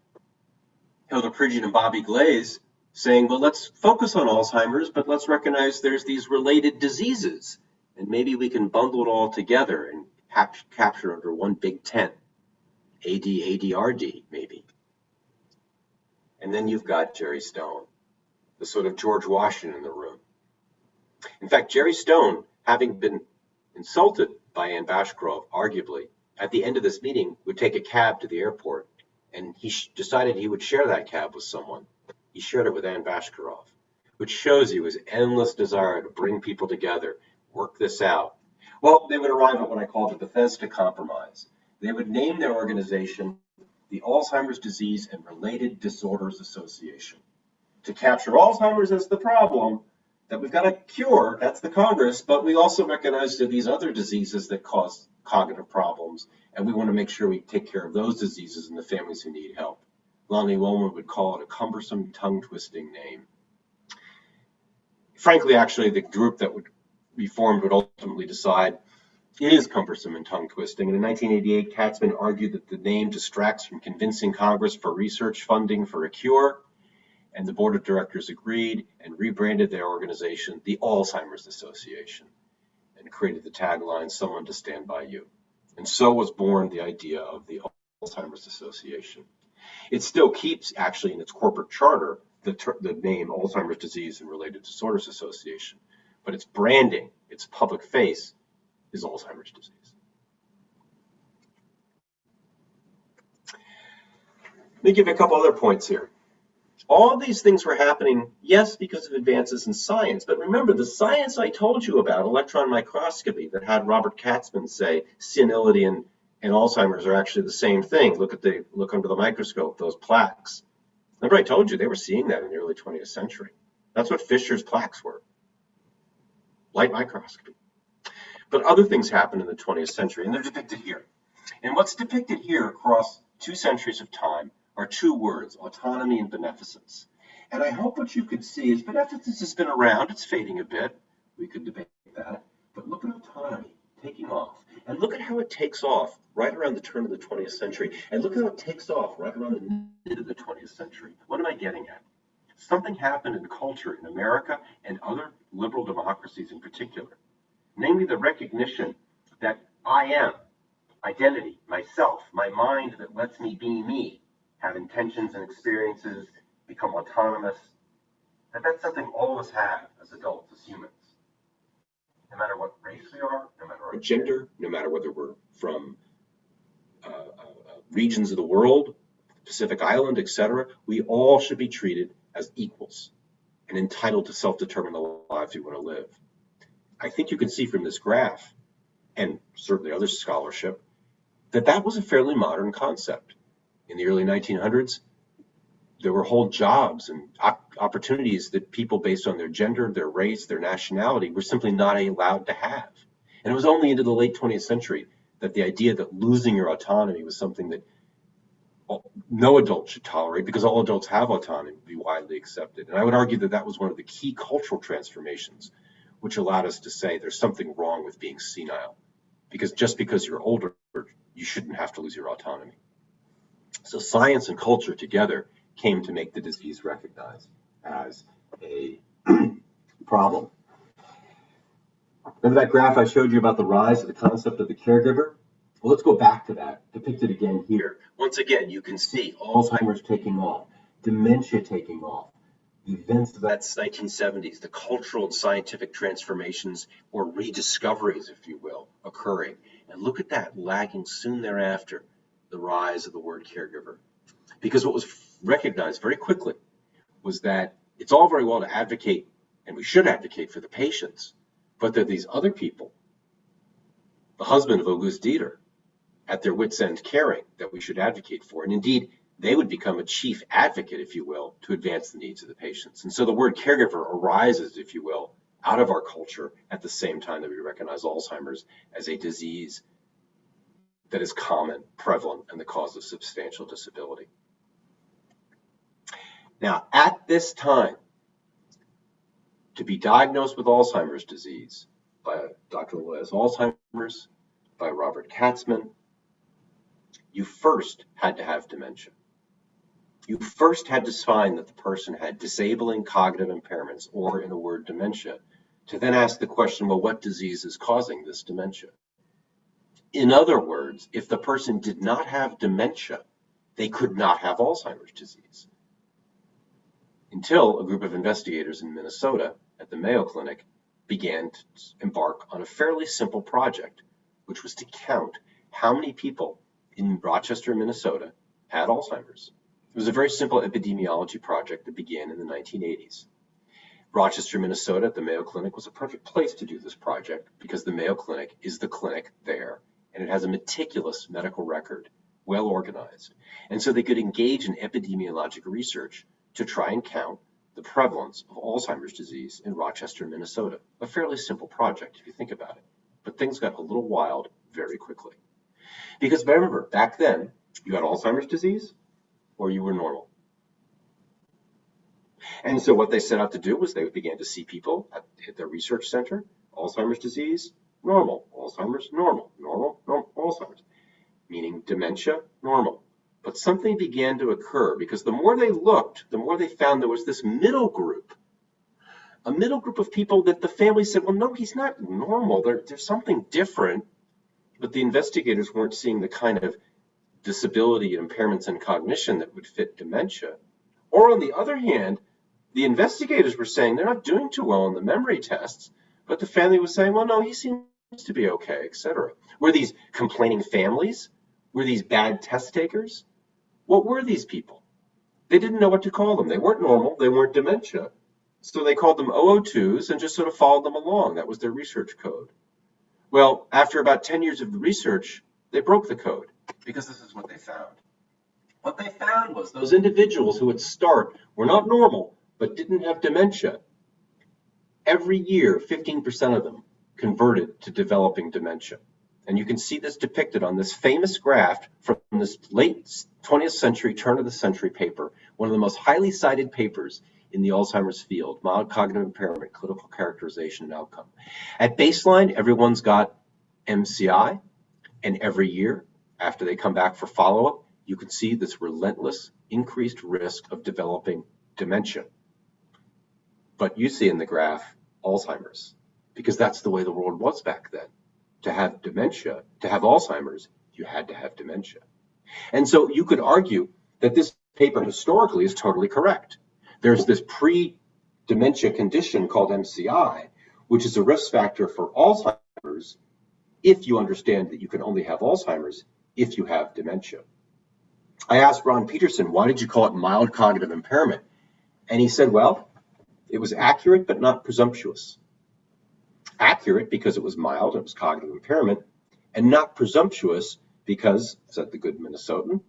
Hilda Pridgeon and Bobby Glaze saying, well, let's focus on Alzheimer's, but let's recognize there's these related diseases. And maybe we can bundle it all together and capture under one big tent. ADRD, maybe. And then you've got Jerry Stone, the sort of George Washington in the room. In fact, Jerry Stone, having been insulted by Ann Bashkarov, arguably, at the end of this meeting, would take a cab to the airport, and he decided he would share that cab with someone. He shared it with Anne Bashkarov, which shows you his endless desire to bring people together, work this out. Well, they would arrive at what I call the Bethesda Compromise. They would name their organization the Alzheimer's Disease and Related Disorders Association. To capture Alzheimer's as the problem that we've got to cure, that's the Congress, but we also recognize there are these other diseases that cause cognitive problems, and we want to make sure we take care of those diseases and the families who need help. Lonnie Wollman would call it a cumbersome, tongue-twisting name. Frankly, actually, the group that would be formed would ultimately decide it is cumbersome and tongue-twisting. And in 1988, Katzman argued that the name distracts from convincing Congress for research funding for a cure, and the board of directors agreed and rebranded their organization the Alzheimer's Association and created the tagline, "Someone to stand by you." And so was born the idea of the Alzheimer's Association. It still keeps, actually, in its corporate charter, the name Alzheimer's Disease and Related Disorders Association, but its branding, its public face, is Alzheimer's disease. Let me give you a couple other points here. All of these things were happening, yes, because of advances in science, but remember the science I told you about, electron microscopy, that had Robert Katzman say senility and Alzheimer's are actually the same thing. Look under the microscope, those plaques. Remember I told you they were seeing that in the early 20th century. That's what Fisher's plaques were, light microscopy. But other things happened in the 20th century, and they're depicted here. And what's depicted here across 2 centuries of time are 2 words, autonomy and beneficence. And I hope what you could see is beneficence has been around, it's fading a bit, we could debate that, but look at autonomy taking off. And look at how it takes off right around the turn of the 20th century. And look how it takes off right around the mid of the 20th century. What am I getting at? Something happened in culture in America and other liberal democracies in particular, namely the recognition that I am, identity, myself, my mind that lets me be me, have intentions and experiences, become autonomous, that's something all of us have as adults, as humans. No matter what race we are, no matter our gender, no matter whether we're from regions of the world, Pacific Island, etc., we all should be treated as equals and entitled to self-determine the lives we want to live. I think you can see from this graph, and certainly other scholarship, that was a fairly modern concept. In the early 1900s, there were whole jobs and opportunities that people based on their gender, their race, their nationality were simply not allowed to have. And it was only into the late 20th century that the idea that losing your autonomy was something that no adult should tolerate, because all adults have autonomy, would be widely accepted. And I would argue that that was one of the key cultural transformations which allowed us to say there's something wrong with being senile, because just because you're older, you shouldn't have to lose your autonomy. So science and culture together came to make the disease recognized as a problem. Remember that graph I showed you about the rise of the concept of the caregiver? Well, let's go back to that, depicted again here. Once again, you can see Alzheimer's taking off, dementia taking off, the events of that 1970s, the cultural and scientific transformations or rediscoveries, if you will, occurring. And look at that, lagging soon thereafter, the rise of the word caregiver. Because what was recognized very quickly was that it's all very well to advocate, and we should advocate for the patients, but there are these other people, the husband of Auguste Dieter, at their wits' end caring, that we should advocate for. And indeed, they would become a chief advocate, if you will, to advance the needs of the patients. And so the word caregiver arises, if you will, out of our culture at the same time that we recognize Alzheimer's as a disease that is common, prevalent, and the cause of substantial disability. Now, at this time, to be diagnosed with Alzheimer's disease by Dr. Les Alzheimer's, by Robert Katzman, you first had to have dementia. You first had to find that the person had disabling cognitive impairments, or in a word, dementia, to then ask the question, well, what disease is causing this dementia? In other words, if the person did not have dementia, they could not have Alzheimer's disease. Until a group of investigators in Minnesota at the Mayo Clinic began to embark on a fairly simple project, which was to count how many people in Rochester, Minnesota had Alzheimer's. It was a very simple epidemiology project that began in the 1980s. Rochester, Minnesota, at the Mayo Clinic was a perfect place to do this project because the Mayo Clinic is the clinic there, and it has a meticulous medical record, well organized. And so they could engage in epidemiologic research to try and count the prevalence of Alzheimer's disease in Rochester, Minnesota. A fairly simple project if you think about it. But things got a little wild very quickly. Because remember, back then, you had Alzheimer's disease or you were normal. And so what they set out to do was they began to see people at their research center, Alzheimer's disease, normal, Alzheimer's, normal, normal, normal, Alzheimer's, meaning dementia, normal. But something began to occur because the more they looked, the more they found there was this middle group, a middle group of people that the family said, well, no, he's not normal. There's something different. But the investigators weren't seeing the kind of disability and impairments in cognition that would fit dementia. Or on the other hand, the investigators were saying they're not doing too well on the memory tests, but the family was saying, well, no, he seems to be okay, etc. Were these complaining families? Were these bad test takers? What were these people? They didn't know what to call them. They weren't normal. They weren't dementia. So they called them 002s and just sort of followed them along. That was their research code. Well, after about 10 years of the research, they broke the code because this is what they found. What they found was those individuals who at start were not normal but didn't have dementia, every year 15% of them converted to developing dementia. And you can see this depicted on this famous graph from this late 20th century, turn of the century paper, one of the most highly cited papers in the Alzheimer's field, mild cognitive impairment, clinical characterization and outcome. At baseline, everyone's got MCI, and every year after they come back for follow-up, you can see this relentless increased risk of developing dementia. But you see in the graph Alzheimer's, because that's the way the world was back then. To have dementia, to have Alzheimer's, you had to have dementia. And so you could argue that this paper historically is totally correct. There's this pre-dementia condition called MCI, which is a risk factor for Alzheimer's if you understand that you can only have Alzheimer's if you have dementia. I asked Ron Peterson, why did you call it mild cognitive impairment? And he said, well, it was accurate but not presumptuous. Accurate because it was mild, it was cognitive impairment, and not presumptuous because, said the good Minnesotan,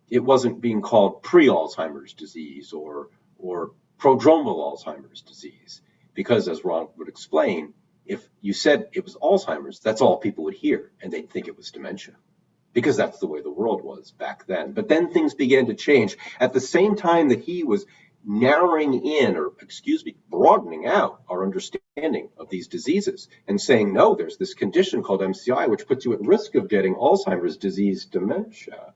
it wasn't being called pre-Alzheimer's disease or prodromal Alzheimer's disease. Because, as Ron would explain, if you said it was Alzheimer's, that's all people would hear, and they'd think it was dementia. Because that's the way the world was back then. But then things began to change. At the same time that he was narrowing in, or broadening out our understanding of these diseases and saying, no, there's this condition called MCI, which puts you at risk of getting Alzheimer's disease dementia.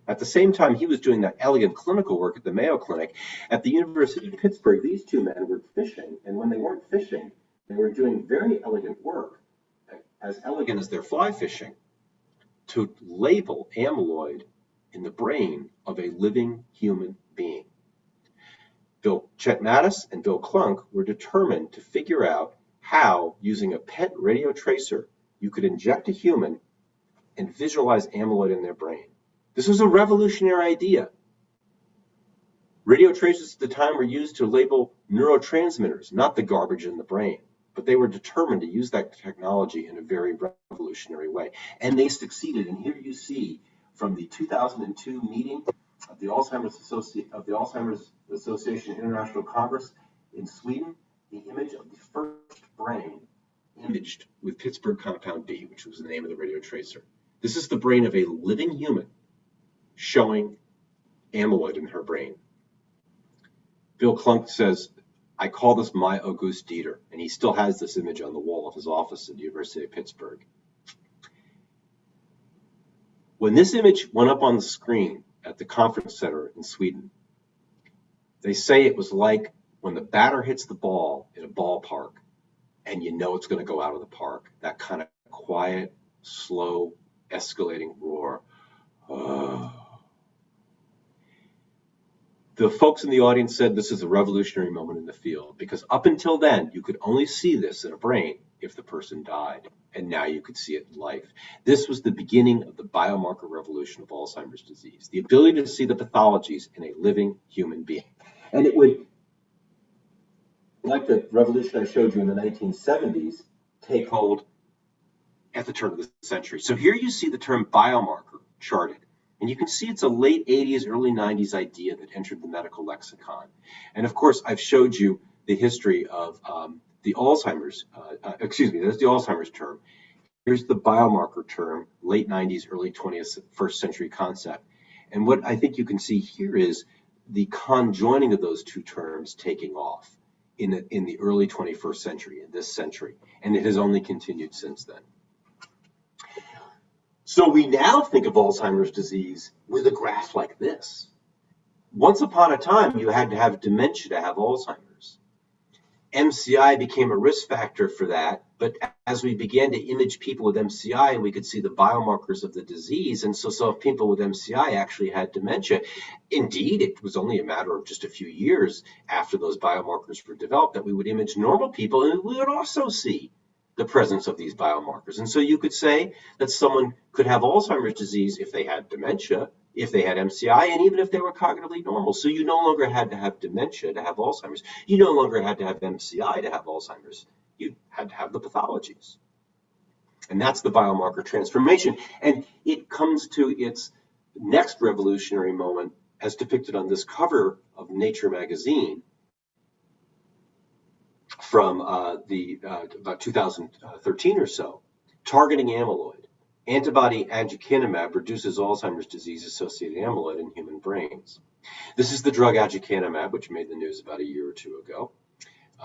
At the same time, he was doing that elegant clinical work at the Mayo Clinic. At the University of Pittsburgh, these two men were fishing, and when they weren't fishing, they were doing very elegant work, as elegant as their fly fishing, to label amyloid in the brain of a living human being. Chet Mattis and Bill Klunk were determined to figure out how, using a PET radio tracer, you could inject a human and visualize amyloid in their brain. This was a revolutionary idea. Radio tracers at the time were used to label neurotransmitters, not the garbage in the brain. But they were determined to use that technology in a very revolutionary way. And they succeeded. And here you see from the 2002 meeting of the Alzheimer's Association International Congress in Sweden, the image of the first brain imaged with Pittsburgh compound B, which was the name of the radio tracer. This is the brain of a living human showing amyloid in her brain. Bill Klunk says, I call this my August Dieter, and he still has this image on the wall of his office at the University of Pittsburgh. When this image went up on the screen at the conference center in Sweden, they say it was like when the batter hits the ball in a ballpark and you know it's going to go out of the park, that kind of quiet, slow, escalating roar. Oh. The folks in the audience said this is a revolutionary moment in the field because up until then, you could only see this in a brain if the person died, and now you could see it in life. This was the beginning of the biomarker revolution of Alzheimer's disease, the ability to see the pathologies in a living human being. And it would, like the revolution I showed you in the 1970s, take hold at the turn of the century. So here you see the term biomarker charted. And you can see it's a late 80s, early 90s idea that entered the medical lexicon. And of course, I've showed you the history of the Alzheimer's, there's the Alzheimer's term. Here's the biomarker term, late 90s, early 21st century concept. And what I think you can see here is the conjoining of those two terms taking off in the early 21st century, in this century. And it has only continued since then. So we now think of Alzheimer's disease with a graph like this. Once upon a time, you had to have dementia to have Alzheimer's. MCI became a risk factor for that, but as we began to image people with MCI, we could see the biomarkers of the disease, and so some people with MCI actually had dementia. Indeed, it was only a matter of just a few years after those biomarkers were developed that we would image normal people, and we would also see the presence of these biomarkers. And so you could say that someone could have Alzheimer's disease if they had dementia, if they had MCI, and even if they were cognitively normal. So you no longer had to have dementia to have Alzheimer's. You no longer had to have MCI to have Alzheimer's. You had to have the pathologies. And that's the biomarker transformation. And it comes to its next revolutionary moment as depicted on this cover of Nature magazine from about 2013 or so, targeting amyloid. Antibody aducanumab reduces Alzheimer's disease-associated amyloid in human brains. This is the drug aducanumab, which made the news about a year or two ago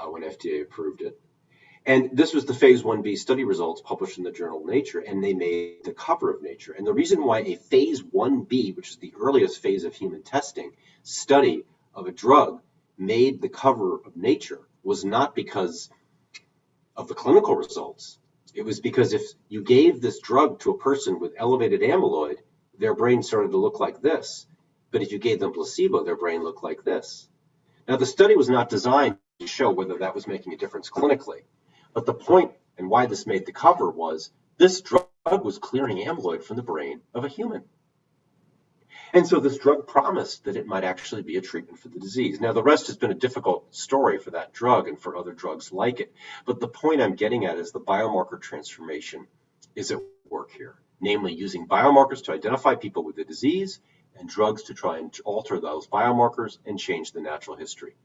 when FDA approved it. And this was the phase 1b study results published in the journal Nature, and they made the cover of Nature. And the reason why a phase 1b, which is the earliest phase of human testing, study of a drug made the cover of Nature was not because of the clinical results. It was because if you gave this drug to a person with elevated amyloid, their brain started to look like this. But if you gave them placebo, their brain looked like this. Now, the study was not designed to show whether that was making a difference clinically. But the point and why this made the cover was this drug was clearing amyloid from the brain of a human. And so this drug promised that it might actually be a treatment for the disease. Now, the rest has been a difficult story for that drug and for other drugs like it. But the point I'm getting at is the biomarker transformation is at work here, namely using biomarkers to identify people with the disease and drugs to try and alter those biomarkers and change the natural history.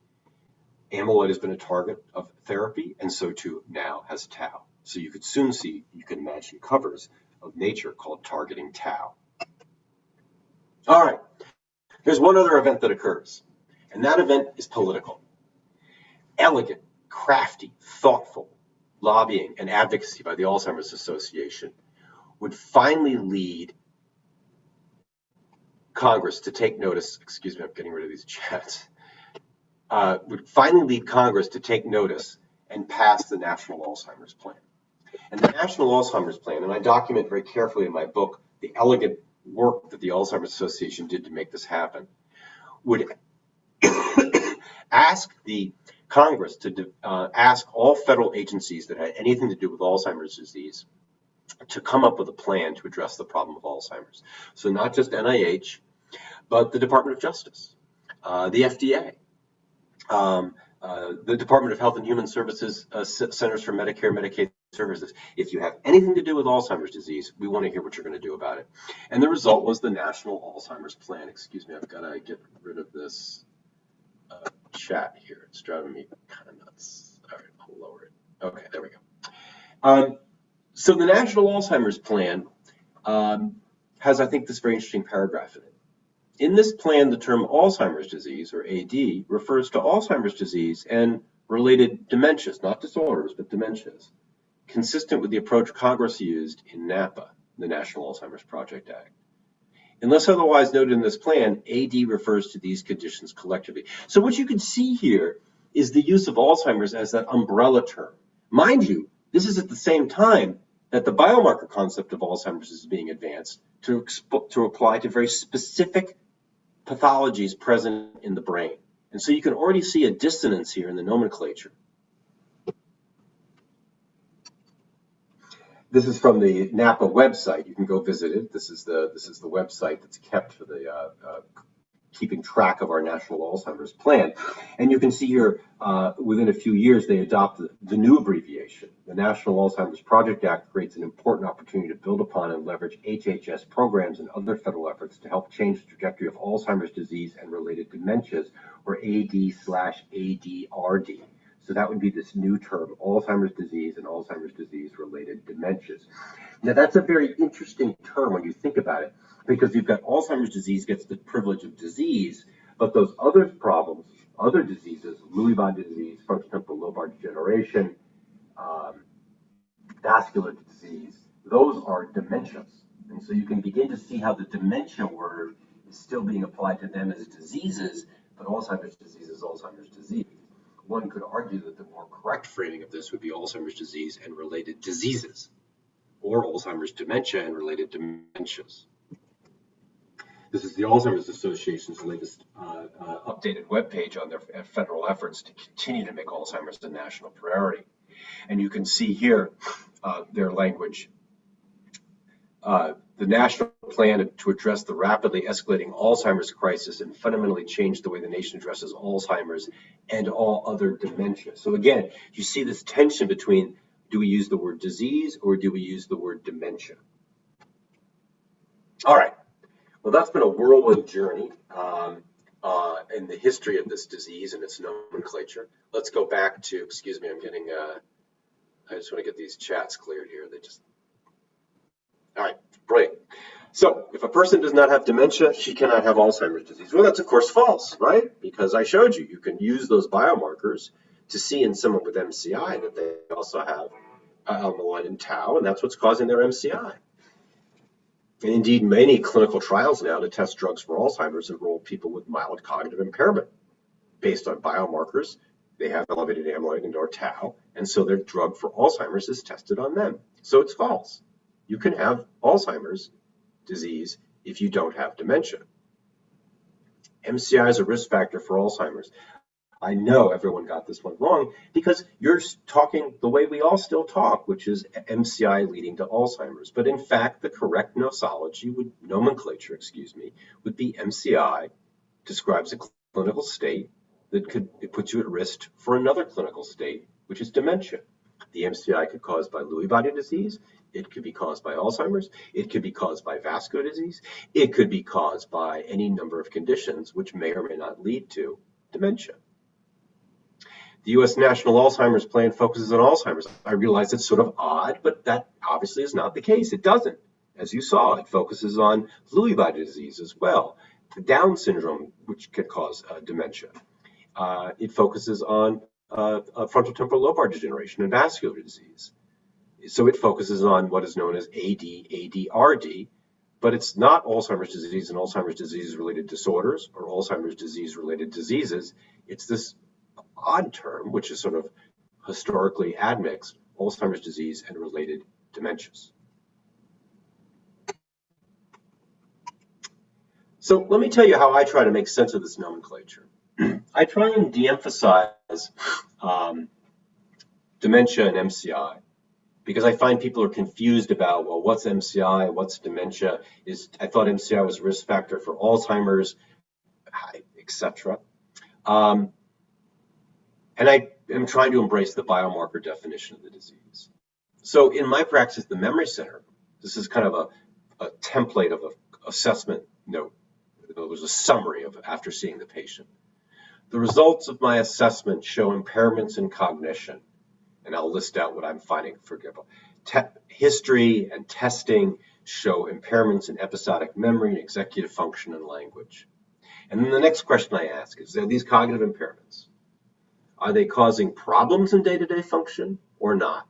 Amyloid has been a target of therapy, and so too now has tau. So you could soon see, you can imagine covers of Nature called Targeting Tau. All right, there's one other event that occurs, and that event is political. Elegant, crafty, thoughtful lobbying and advocacy by the Alzheimer's Association would finally lead Congress to take notice, excuse me, I'm getting rid of these chats, would finally lead Congress to take notice and pass the National Alzheimer's Plan. And the National Alzheimer's Plan, and I document very carefully in my book the elegant work that the Alzheimer's Association did to make this happen, would ask the Congress to ask all federal agencies that had anything to do with Alzheimer's disease to come up with a plan to address the problem of Alzheimer's. So not just NIH, but the Department of Justice, the FDA, the Department of Health and Human Services, Centers for Medicare, Medicaid Services. If you have anything to do with Alzheimer's disease, we want to hear what you're going to do about it. And the result was the National Alzheimer's Plan. Excuse me, I've got to get rid of this chat here. It's driving me kind of nuts. All right, I'll lower it. Okay, there we go. So the National Alzheimer's Plan has, I think, this very interesting paragraph in it. In this plan, the term Alzheimer's disease, or AD, refers to Alzheimer's disease and related dementias, not disorders, but dementias, consistent with the approach Congress used in NAPA, the National Alzheimer's Project Act. Unless otherwise noted in this plan, AD refers to these conditions collectively. So what you can see here is the use of Alzheimer's as that umbrella term. Mind you, this is at the same time that the biomarker concept of Alzheimer's is being advanced to apply to very specific pathologies present in the brain. And so you can already see a dissonance here in the nomenclature. This is from the NAPA website. You can go visit it. This is the website that's kept for the keeping track of our national Alzheimer's plan. And you can see here, within a few years, they adopted the new abbreviation. The National Alzheimer's Project Act creates an important opportunity to build upon and leverage HHS programs and other federal efforts to help change the trajectory of Alzheimer's disease and related dementias, or AD/ADRD. So that would be this new term, Alzheimer's disease and Alzheimer's disease-related dementias. Now, that's a very interesting term when you think about it, because you've got Alzheimer's disease gets the privilege of disease, but those other problems, other diseases, Lewy body disease, frontotemporal lobar degeneration, vascular disease, those are dementias. And so you can begin to see how the dementia word is still being applied to them as diseases, but Alzheimer's disease is Alzheimer's disease. One could argue that the more correct framing of this would be Alzheimer's disease and related diseases, or Alzheimer's dementia and related dementias. This is the Alzheimer's Association's latest updated webpage on their federal efforts to continue to make Alzheimer's a national priority. And you can see here their language. The national plan to address the rapidly escalating Alzheimer's crisis and fundamentally change the way the nation addresses Alzheimer's and all other dementia. So again, you see this tension between, do we use the word disease or do we use the word dementia? All right. Well, that's been a whirlwind journey in the history of this disease and its nomenclature. Let's go back to, excuse me, I just want to get these chats cleared here. All right, brilliant. So if a person does not have dementia, she cannot have Alzheimer's disease. Well, that's of course false, right? Because I showed you, you can use those biomarkers to see in someone with MCI that they also have amyloid and tau, and that's what's causing their MCI. And indeed, many clinical trials now to test drugs for Alzheimer's enroll people with mild cognitive impairment based on biomarkers. They have elevated amyloid and or tau, and so their drug for Alzheimer's is tested on them. So it's false. You can have Alzheimer's disease if you don't have dementia. MCI is a risk factor for Alzheimer's. I know everyone got this one wrong because you're talking the way we all still talk, which is MCI leading to Alzheimer's. But in fact, the correct nomenclature would be MCI describes a clinical state that it puts you at risk for another clinical state, which is dementia. The MCI could be caused by Lewy body disease. It could be caused by Alzheimer's. It could be caused by vascular disease. It could be caused by any number of conditions which may or may not lead to dementia. The U.S. National Alzheimer's Plan focuses on Alzheimer's. I realize it's sort of odd, but that obviously is not the case. It doesn't. As you saw, it focuses on Lewy body disease as well, the Down syndrome, which can cause dementia. It focuses on frontotemporal lobar degeneration and vascular disease. So it focuses on what is known as AD/ADRD, but it's not Alzheimer's disease and Alzheimer's disease-related disorders or Alzheimer's disease-related diseases. It's this odd term, which is sort of historically admixed, Alzheimer's disease and related dementias. So let me tell you how I try to make sense of this nomenclature. I try and de-emphasize dementia and MCI because I find people are confused about, well, what's MCI, what's dementia? I thought MCI was a risk factor for Alzheimer's, etc. And I am trying to embrace the biomarker definition of the disease. So in my practice at the Memory Center, this is kind of a template of an assessment note. It was a summary of after seeing the patient. The results of my assessment show impairments in cognition, and I'll list out what I'm finding. For example, history and testing show impairments in episodic memory and executive function and language. And then the next question I ask is, are these cognitive impairments? Are they causing problems in day-to-day function or not?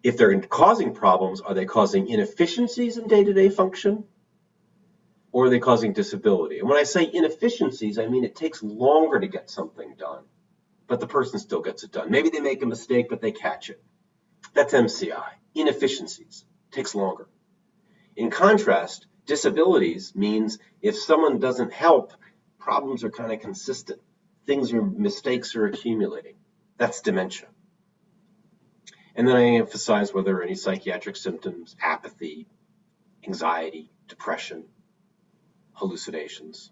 If they're causing problems, are they causing inefficiencies in day-to-day function? Or are they causing disability? And when I say inefficiencies, I mean it takes longer to get something done, but the person still gets it done. Maybe they make a mistake, but they catch it. That's MCI. Inefficiencies. Takes longer. In contrast, disabilities means if someone doesn't help, problems are kind of consistent. Mistakes are accumulating. That's dementia. And then I emphasize whether there are any psychiatric symptoms, apathy, anxiety, depression, hallucinations.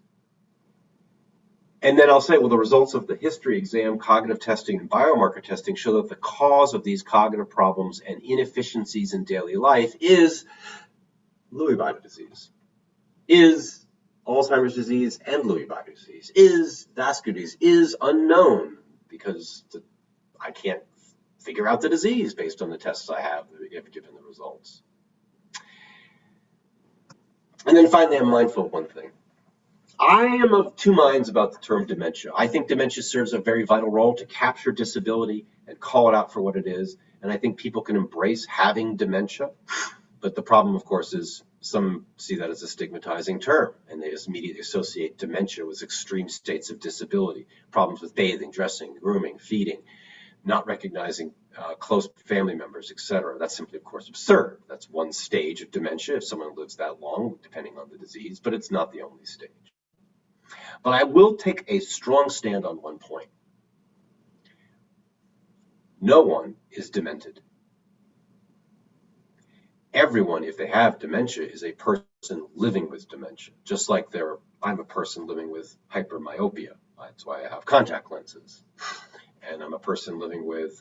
And then I'll say, well, the results of the history exam, cognitive testing, and biomarker testing show that the cause of these cognitive problems and inefficiencies in daily life is Lewy body disease, is Alzheimer's disease and Lewy body disease, is vascular disease, is unknown because I can't figure out the disease based on the tests I have given the results. And then finally, I'm mindful of one thing. I am of two minds about the term dementia. I think dementia serves a very vital role to capture disability and call it out for what it is. And I think people can embrace having dementia. But the problem, of course, is some see that as a stigmatizing term, and they just immediately associate dementia with extreme states of disability, problems with bathing, dressing, grooming, feeding, not recognizing close family members, etc. That's simply, of course, absurd. That's one stage of dementia if someone lives that long, depending on the disease, but it's not the only stage. But I will take a strong stand on one point. No one is demented. Everyone, if they have dementia, is a person living with dementia, just like I'm a person living with hypermyopia. That's why I have contact lenses. And I'm a person living with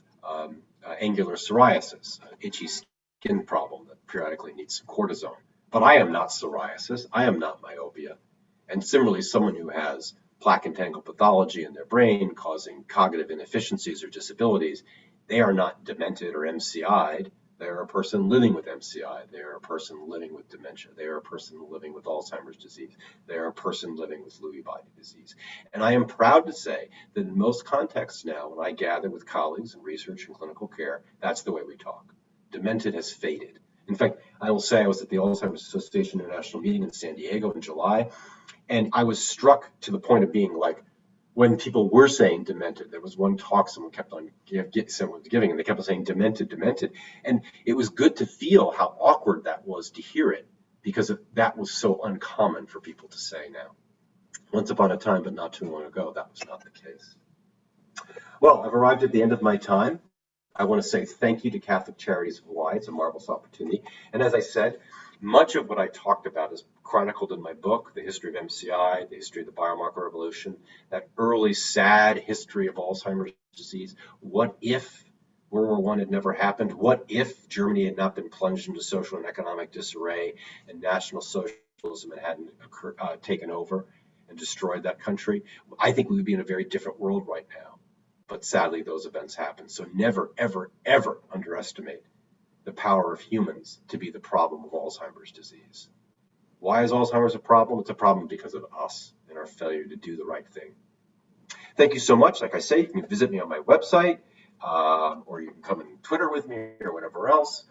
angular psoriasis, an itchy skin problem that periodically needs some cortisone. But I am not psoriasis. I am not myopia. And similarly, someone who has plaque and tangle pathology in their brain causing cognitive inefficiencies or disabilities, they are not demented or MCI'd. They're a person living with MCI. They're a person living with dementia. They're a person living with Alzheimer's disease. They're a person living with Lewy body disease. And I am proud to say that in most contexts now, when I gather with colleagues in research and clinical care, that's the way we talk. Demented has faded. In fact, I will say I was at the Alzheimer's Association International meeting in San Diego in July, and I was struck to the point of being like, when people were saying demented, there was one talk someone kept on giving, and they kept on saying demented, demented. And it was good to feel how awkward that was to hear it, because that was so uncommon for people to say now. Once upon a time, but not too long ago, that was not the case. Well, I've arrived at the end of my time. I want to say thank you to Catholic Charities of Hawaii. It's a marvelous opportunity. And as I said, much of what I talked about is chronicled in my book, The History of MCI, The History of the Biomarker Revolution, that early sad history of Alzheimer's disease. What if World War I had never happened? What if Germany had not been plunged into social and economic disarray and National Socialism hadn't taken over and destroyed that country? I think we would be in a very different world right now. But sadly, those events happened. So never, ever, ever underestimate the power of humans to be the problem of Alzheimer's disease. Why is Alzheimer's a problem? It's a problem because of us and our failure to do the right thing. Thank you so much. Like I say, you can visit me on my website, or you can come and Twitter with me or whatever else.